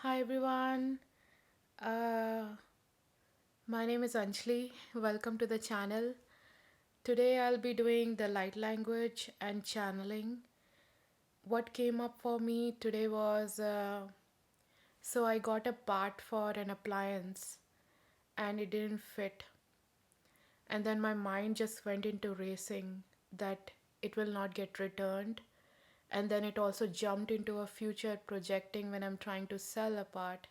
Hi everyone. Uh, my name is Anjali. Welcome to the channel. Today I'll be doing the light language and channeling. What came up for me today was so I got a part for an appliance and it didn't fit. And then my mind just went into racing that it will not get returned. And then it also jumped into a future projecting when I'm trying to sell a part.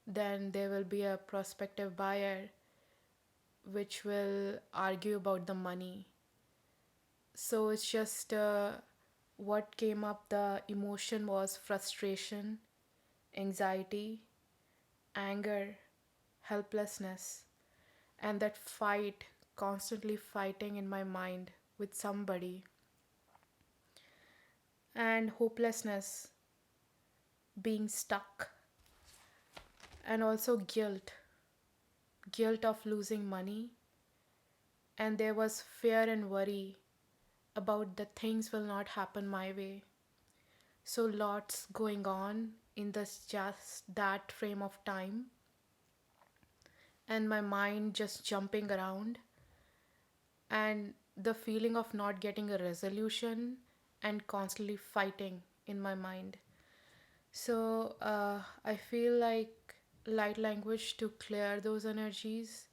Then there will be a prospective buyer which will argue about the money. So it's just what came up the emotion was frustration, anxiety, anger, helplessness, and that fight, constantly fighting in my mind with somebody, and hopelessness, being stuck, and also guilt of losing money, and there was fear and worry about the things will not happen my way. So lots going on in this just that frame of time, and my mind just jumping around, and the feeling of not getting a resolution and constantly fighting in my mind. So I feel like light language to clear those energies,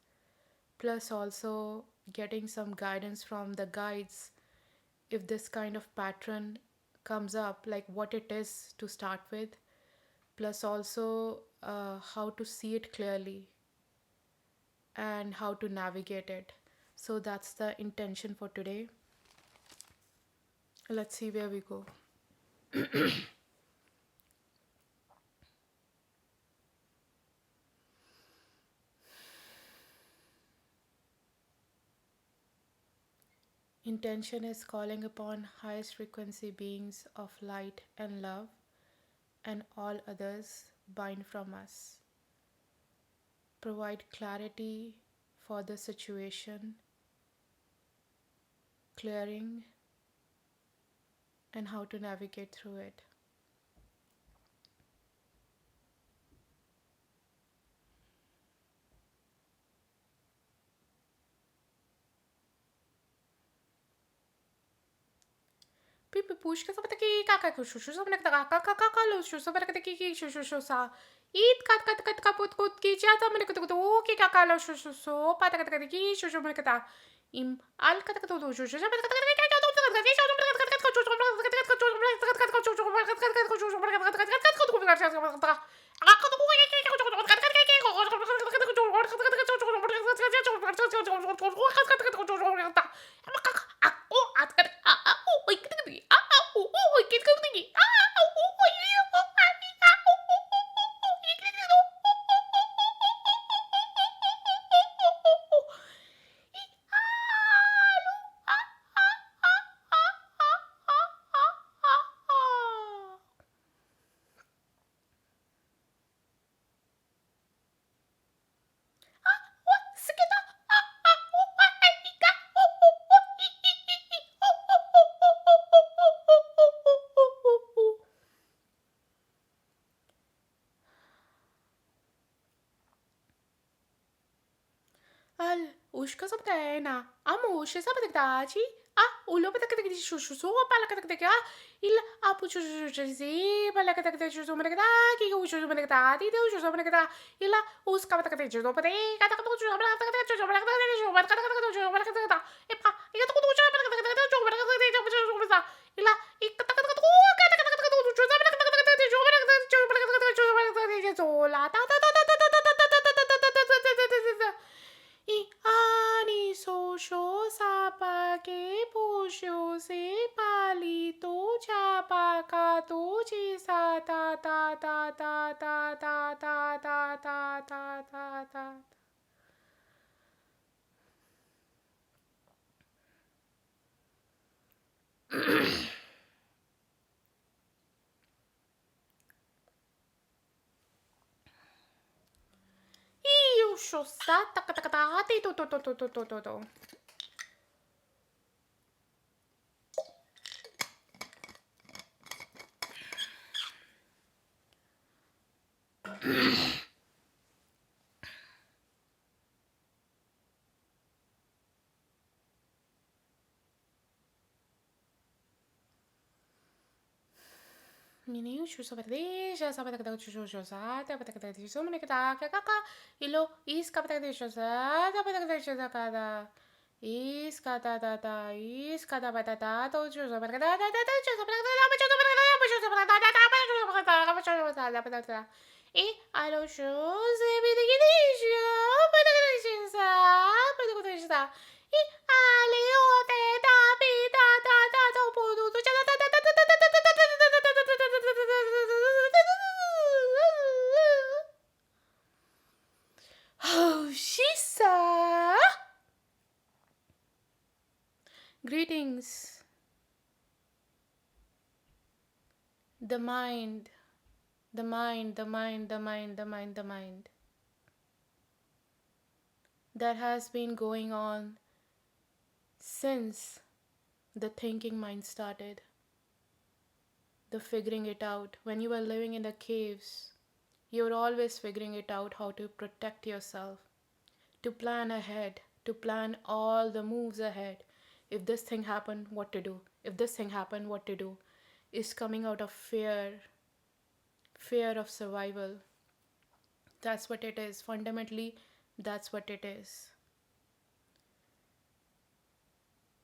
plus also getting some guidance from the guides if this kind of pattern comes up, like what it is to start with, plus also how to see it clearly and how to navigate it. So that's the intention for today. Let's see where we go. Intention is calling upon highest frequency beings of light and love, and all others bind from us. Provide clarity for the situation, clearing, and how to navigate through it. Pipi puška sa taki kaka šušu sa nek taka kaka kalu šušu sa nek taki šušu sa it kat kaput kut ki jata nek tu ki kaka lo šušu so pata kat taki šušu nek ta im al kat tu šušu sa nek taki al ushka सब है ना am ushka सब देखता आजी आ उलो पता कते किसी शु सो पाला कते कते क्या इल आप शु से पाला कते कते शु मैंने कहा कि शु मैंने कहा आती तो शु मैंने कहा इल उसका पता कते शु पता कते कते शु मैंने कते शु मैंने कते शु मैंने कते शु मैंने कते ए पा ये तो कुछ मैंने कते कते शु मैंने कते शु मैंने इल एक कते कते कते कते कते कते शु मैंने कते कते शु मैंने कते शु मैंने कते शु मैंने कते शु ला ता ता ता ता ता ता I ani so sho sapa ke pusho se palito chapa ka to chi sa ta ta ta ta ta ta ta ta ta ta ta ta. Iu sho sa ta ta ta ta ti to. Menino chusa patricia, sabe da chusa, sabe da chusa, menina kaka, ilo, iska da chusa, sabe da chusa kada. Iska da, iska da batata, to chusa, da chusa, e alo chusa, me da chusa, chusa, e ali o te da bi da to pudu to Oh, Shisa! Greetings. The mind, the mind, the mind, the mind, the mind, the mind. That has been going on since the thinking mind started. The figuring it out. When you were living in the caves, you were always figuring it out how to protect yourself, to plan ahead, to plan all the moves ahead. If this thing happened, what to do? If this thing happened, what to do? Is coming out of fear of survival. That's what it is. Fundamentally, that's what it is.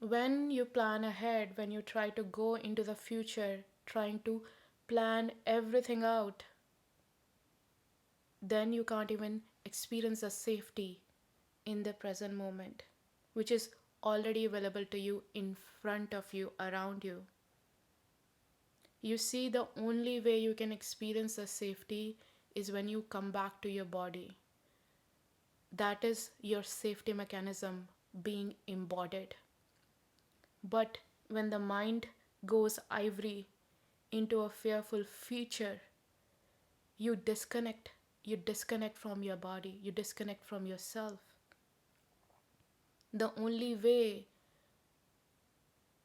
When you plan ahead, when you try to go into the future, trying to plan everything out, then you can't even experience the safety in the present moment, which is already available to you, in front of you, around you. You see, the only way you can experience the safety is when you come back to your body. That is your safety mechanism being embodied. But when the mind goes ivory into a fearful future, you disconnect. You disconnect from your body, you disconnect from yourself. The only way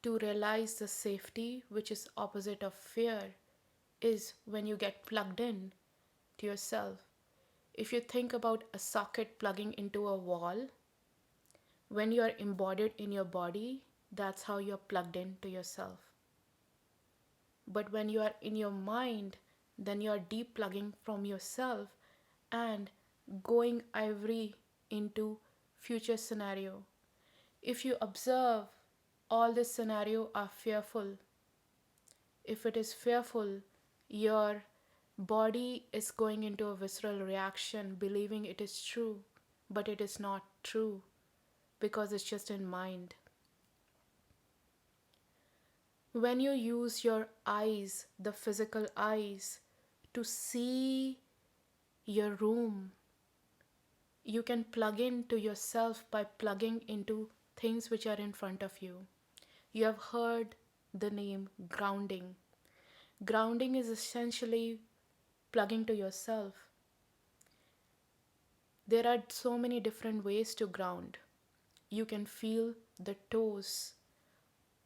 to realize the safety, which is opposite of fear, is when you get plugged in to yourself. If you think about a socket plugging into a wall, when you are embodied in your body, that's how you're plugged into yourself. But when you are in your mind, then you are deplugging from yourself and going ivory into future scenario. If you observe, all this scenario are fearful. If it is fearful, your body is going into a visceral reaction, believing it is true, but it is not true because it's just in mind. When you use your eyes, the physical eyes, to see your room, you can plug into yourself by plugging into things which are in front of you. You have heard the name grounding. Grounding is essentially plugging to yourself. There are so many different ways to ground. You can feel the toes,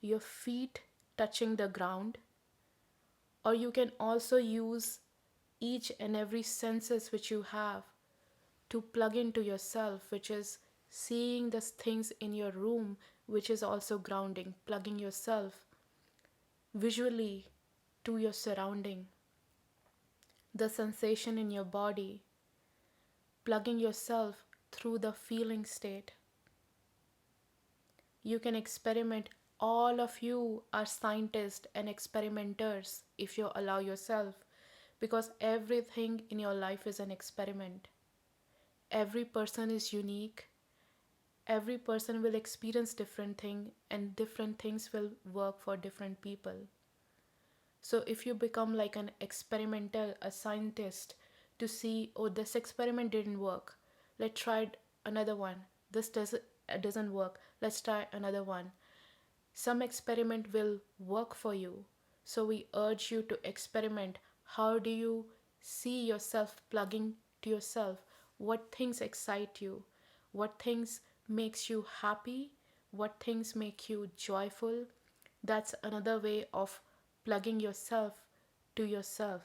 your feet touching the ground, or you can also use each and every senses which you have to plug into yourself, which is seeing the things in your room, which is also grounding, plugging yourself visually to your surrounding, the sensation in your body, plugging yourself through the feeling state. You can experiment. All of you are scientists and experimenters if you allow yourself, because everything in your life is an experiment. Every person is unique. Every person will experience different things, and different things will work for different people. So if you become like an experimental, a scientist, to see, oh, this experiment didn't work, let's try another one. This doesn't work, let's try another one. Some experiment will work for you. So we urge you to experiment. How do you see yourself plugging to yourself? What things excite you? What things makes you happy? What things make you joyful? That's another way of plugging yourself to yourself.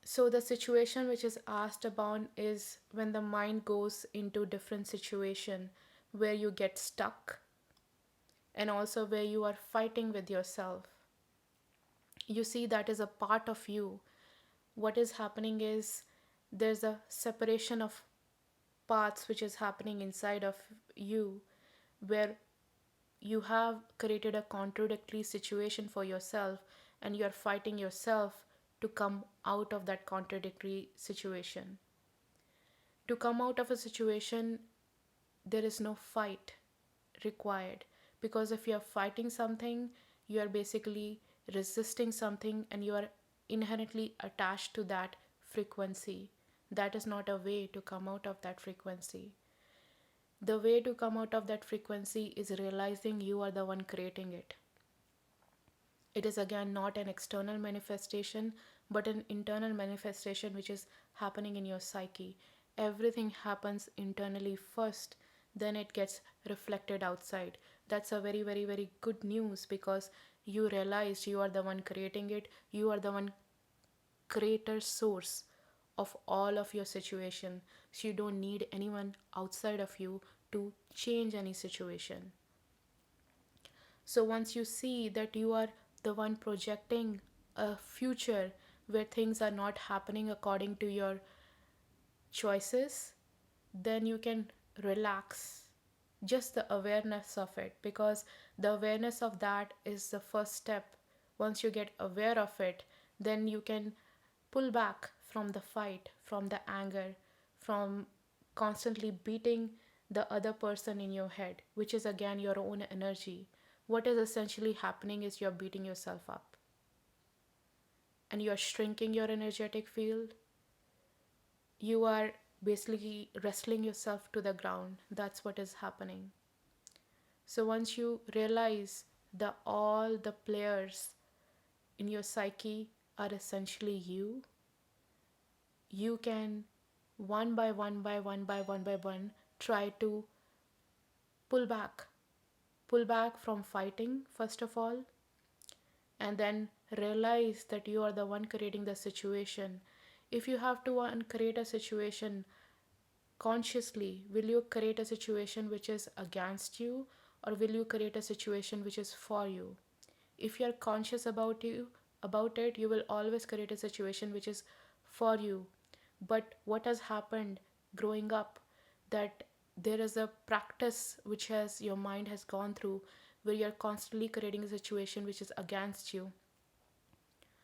So the situation which is asked about is when the mind goes into different situation where you get stuck and also where you are fighting with yourself. You see, that is a part of you. What is happening is there's a separation of parts which is happening inside of you, where you have created a contradictory situation for yourself and you are fighting yourself to come out of that contradictory situation. To come out of a situation, there is no fight required, because if you are fighting something, you are basically resisting something and you are inherently attached to that frequency. That is not a way to come out of that frequency. The way to come out of that frequency is realizing you are the one creating it. It is again not an external manifestation, but an internal manifestation which is happening in your psyche. Everything happens internally first, then it gets reflected outside. That's a very, very, very good news, because you realized you are the one creating it, you are the one creator source of all of your situation. So you don't need anyone outside of you to change any situation. So once you see that you are the one projecting a future where things are not happening according to your choices, then you can relax. Just the awareness of it, because the awareness of that is the first step. Once you get aware of it, then you can pull back from the fight, from the anger, from constantly beating the other person in your head, which is again your own energy. What is essentially happening is you're beating yourself up and you're shrinking your energetic field. You are basically wrestling yourself to the ground. That's what is happening. So once you realize that all the players in your psyche are essentially you can one by one by one by one by one try to pull back. Pull back from fighting, first of all, and then realize that you are the one creating the situation. If you have to create a situation consciously, will you create a situation which is against you, or will you create a situation which is for you? If you are conscious about it, you will always create a situation which is for you. But what has happened growing up, that there is a practice which has your mind has gone through, where you're constantly creating a situation which is against you.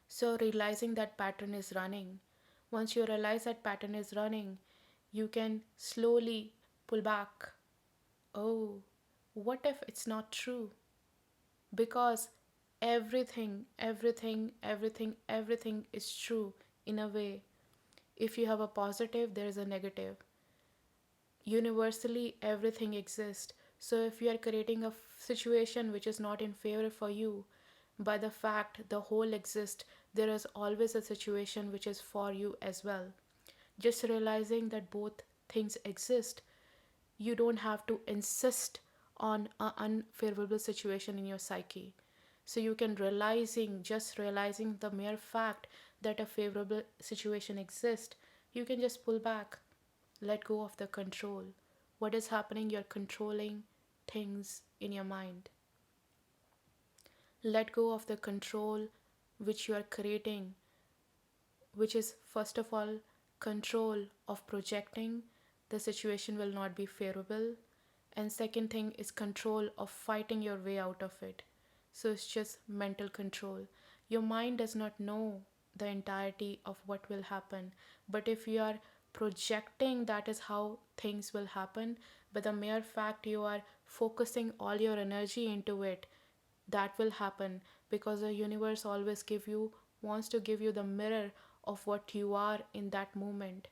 So realizing that pattern is running, once you realize that pattern is running, you can slowly pull back. Oh, what if it's not true? Because everything is true in a way. If you have a positive, there is a negative. Universally, everything exists. So if you are creating a situation which is not in favor for you, by the fact the whole exists, there is always a situation which is for you as well. Just realizing that both things exist, you don't have to insist on an unfavorable situation in your psyche. So you can just realizing the mere fact that a favorable situation exists, you can just pull back, let go of the control. What is happening? You're controlling things in your mind. Let go of the control which you are creating, which is first of all control of projecting the situation will not be favorable, and second thing is control of fighting your way out of it. So it's just mental control. Your mind does not know the entirety of what will happen, but if you are projecting that is how things will happen, but the mere fact you are focusing all your energy into it, that will happen, because the universe always wants to give you the mirror of what you are in that moment.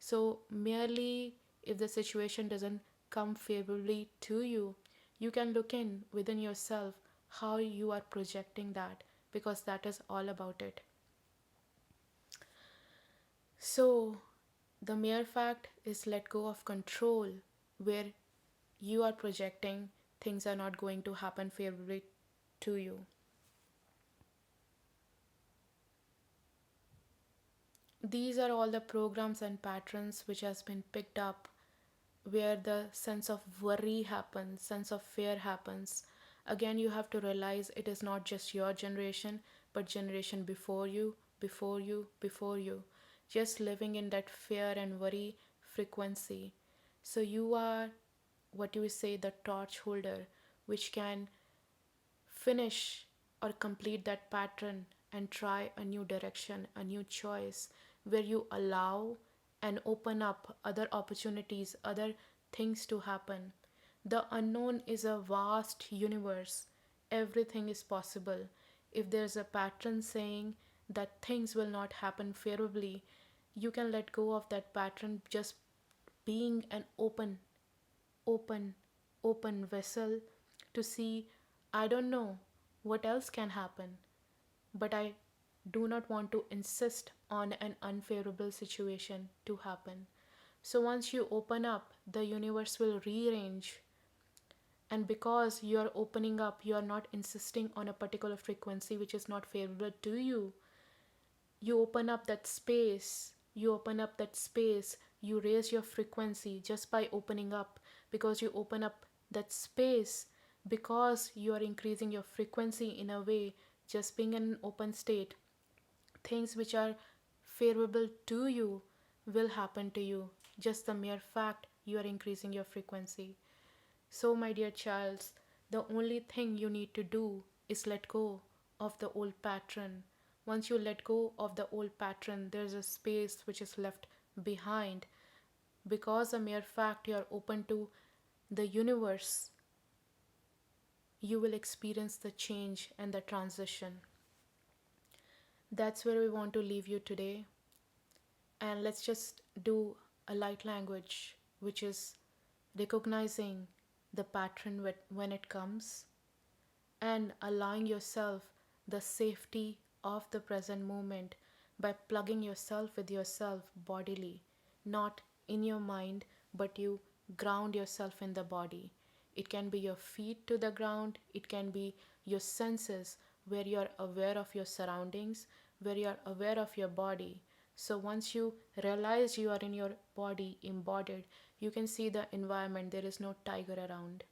So merely if the situation doesn't come favorably to you, you can look in within yourself how you are projecting that, because that is all about it. So the mere fact is let go of control, where you are projecting things are not going to happen favorably to you. these are all the programs and patterns which has been picked up, where the sense of worry happens, sense of fear happens. Again, you have to realize it is not just your generation, but generation before you, before you, before you, just living in that fear and worry frequency. So you are, what you say, the torch holder, which can finish or complete that pattern and try a new direction, a new choice, where you allow and open up other opportunities, other things to happen. The unknown is a vast universe. Everything is possible. If there's a pattern saying that things will not happen favorably, you can let go of that pattern, just being an open, open vessel to see, I don't know what else can happen, but I do not want to insist on an unfavorable situation to happen. So once you open up, the universe will rearrange. And because you are opening up, you are not insisting on a particular frequency which is not favorable to you. You open up that space, you open up that space, you raise your frequency just by opening up, because you open up that space, because you are increasing your frequency in a way, just being in an open state, things which are favorable to you will happen to you, just the mere fact you are increasing your frequency. So, my dear child, the only thing you need to do is let go of the old pattern. Once you let go of the old pattern, there's a space which is left behind, because the mere fact you are open to the universe, you will experience the change and the transition. That's where we want to leave you today. And let's just do a light language, which is recognizing the pattern when it comes, and allowing yourself the safety of the present moment by plugging yourself with yourself bodily, not in your mind, but you ground yourself in the body. It can be your feet to the ground, it can be your senses, where you are aware of your surroundings, where you are aware of your body. So once you realize you are in your body embodied, you can see the environment. There is no tiger around.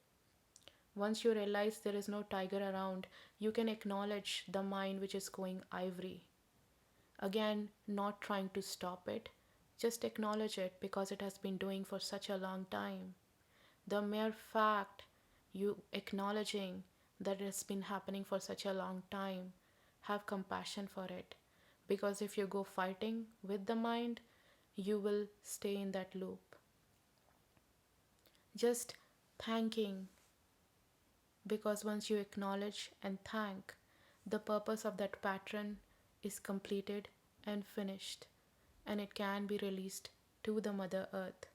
Once you realize there is no tiger around, you can acknowledge the mind which is going ivory. Again, not trying to stop it, just acknowledge it, because it has been doing for such a long time. The mere fact you acknowledging that it has been happening for such a long time, have compassion for it. Because if you go fighting with the mind, you will stay in that loop. Just thanking, because once you acknowledge and thank, the purpose of that pattern is completed and finished, and it can be released to the Mother Earth.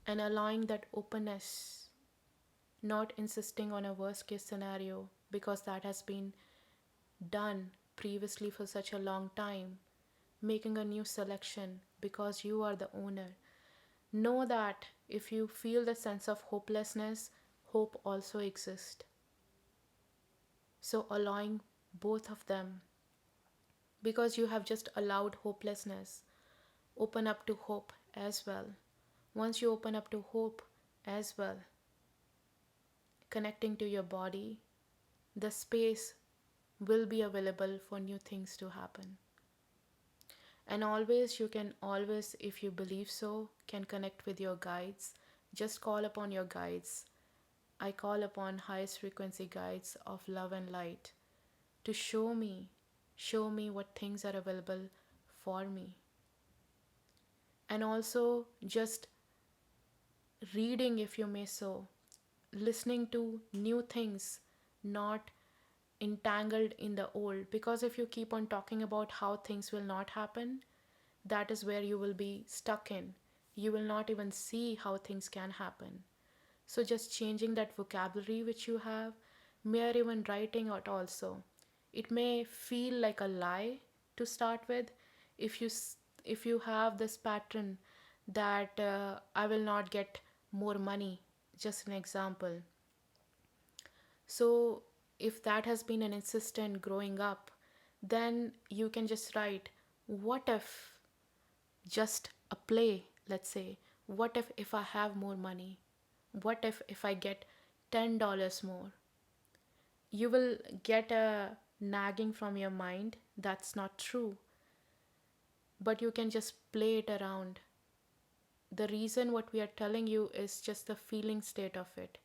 And allowing that openness, not insisting on a worst case scenario, because that has been done previously for such a long time, making a new selection because you are the owner. Know that if you feel the sense of hopelessness, hope also exists. So, allowing both of them, because you have just allowed hopelessness, open up to hope as well. Once you open up to hope as well, connecting to your body, the space will be available for new things to happen. And always, you can always, if you believe so, can connect with your guides. Just call upon your guides. I call upon highest frequency guides of love and light to show me what things are available for me. And also just reading, if you may so, listening to new things, not entangled in the old. Because if you keep on talking about how things will not happen, that is where you will be stuck in. You will not even see how things can happen. So just changing that vocabulary which you have, mere even writing it also. It may feel like a lie to start with, if you have this pattern that I will not get more money, just an example. So if that has been an insistent growing up, then you can just write, what if, just a play, let's say, what if I have more money? What if I get $10 more? You will get a nagging from your mind that's not true, but you can just play it around. The reason what we are telling you is just the feeling state of it.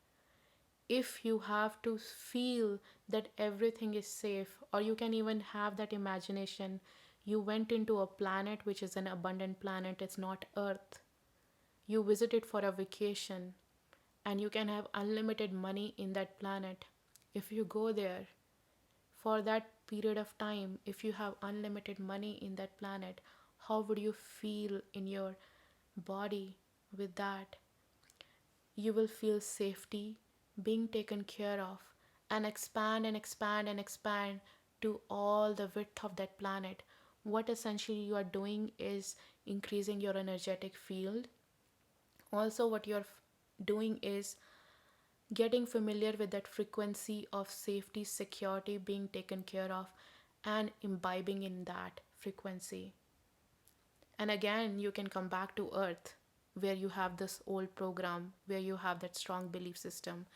If you have to feel that everything is safe, or you can even have that imagination, you went into a planet which is an abundant planet, it's not Earth. You visit it for a vacation, and you can have unlimited money in that planet. If you go there for that period of time, if you have unlimited money in that planet, how would you feel in your body with that? You will feel safety, being taken care of, and expand and expand and expand to all the width of that planet. What essentially you are doing is increasing your energetic field. Also, what you're doing is getting familiar with that frequency of safety, security, being taken care of, and imbibing in that frequency. And again, you can come back to Earth where you have this old program, where you have that strong belief system.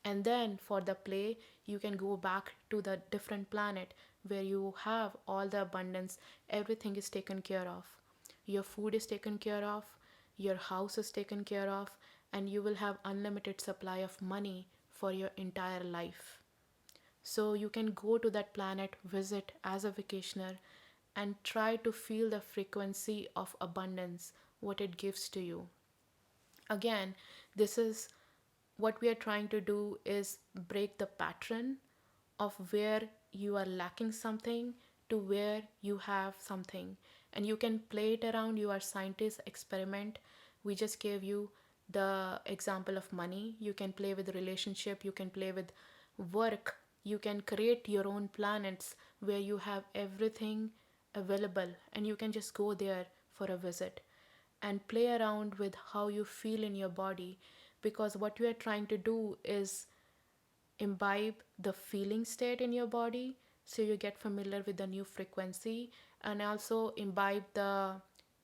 And then for the play, you can go back to the different planet where you have all the abundance, everything is taken care of. Your food is taken care of, your house is taken care of, and you will have unlimited supply of money for your entire life. So you can go to that planet, visit as a vacationer, and try to feel the frequency of abundance, what it gives to you. Again, this is what we are trying to do is break the pattern of where you are lacking something to where you have something. And you can play it around. You are scientists, experiment. We just gave you the example of money. You can play with relationship, you can play with work, you can create your own planets where you have everything available, and you can just go there for a visit and play around with how you feel in your body, because what you are trying to do is imbibe the feeling state in your body, so you get familiar with the new frequency, and also imbibe the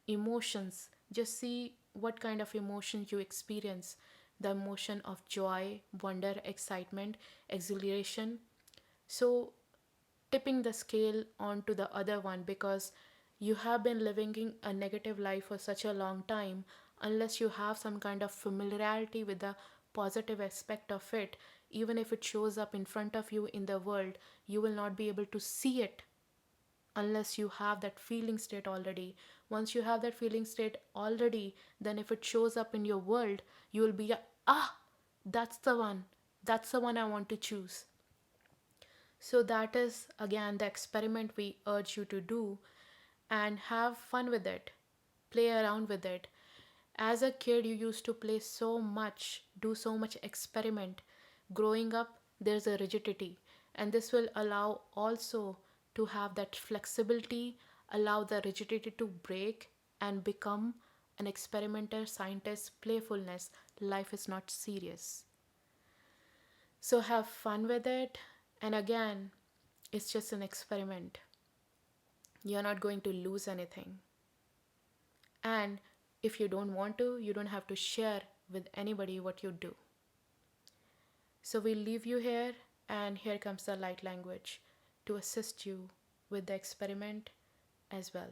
emotions. Just see what kind of emotions you experience: the emotion of joy, wonder, excitement, exhilaration. So tipping the scale onto the other one, because you have been living in a negative life for such a long time. Unless you have some kind of familiarity with the positive aspect of it, even if it shows up in front of you in the world, you will not be able to see it unless you have that feeling state already. Once you have that feeling state already, then if it shows up in your world, you will be, ah, that's the one. That's the one I want to choose. So, that is again the experiment we urge you to do, and have fun with it. Play around with it. As a kid, you used to play so much, do so much experiment. Growing up, there's a rigidity, and this will allow also to have that flexibility, allow the rigidity to break and become an experimenter, scientist, playfulness. Life is not serious. So have fun with it. And again, it's just an experiment. You're not going to lose anything. And if you don't want to, you don't have to share with anybody what you do. So we'll leave you here, and here comes the light language to assist you with the experiment as well.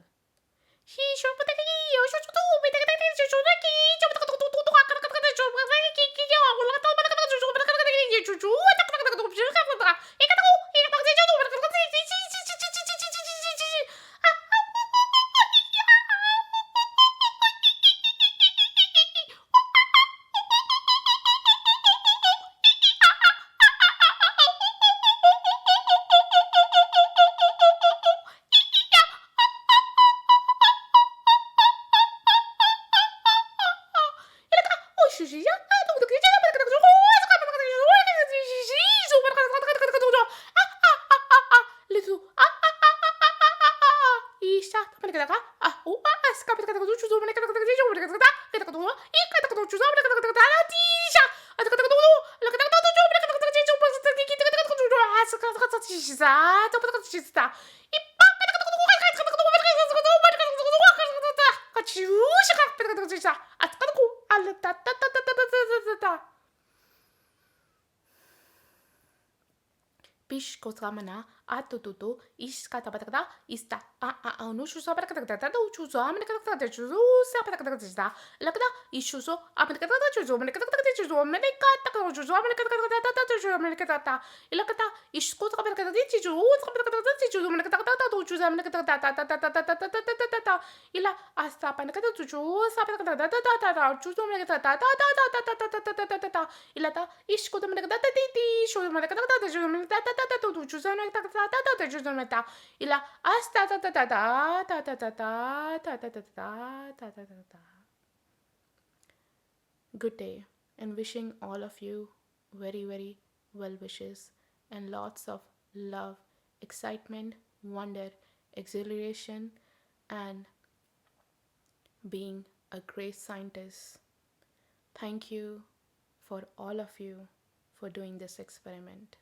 Pish kosamana atututu iskatabatakata ista no chusabatakata chuzo amanakata chuzo sabatakata lakata ishuso amanakata chuzo amanakata chuzo amanakata chuzo amanakata chuzo amanakata ilakata iskotabatakata chuzo amanakata chuzo amanakata chuzo amanakata ila asta panakata chuzo sabatakata chuzo amanakata ilata iskoda amanakata titi shoda amanakata chuzo amanakata ila asta ta ta ta ta ta ta ta ta ta ta ta ta ta ta ta. Good day and wishing all of you very very well wishes and lots of love, excitement, wonder, exhilaration, and being a great scientist. Thank you for all of you for doing this experiment.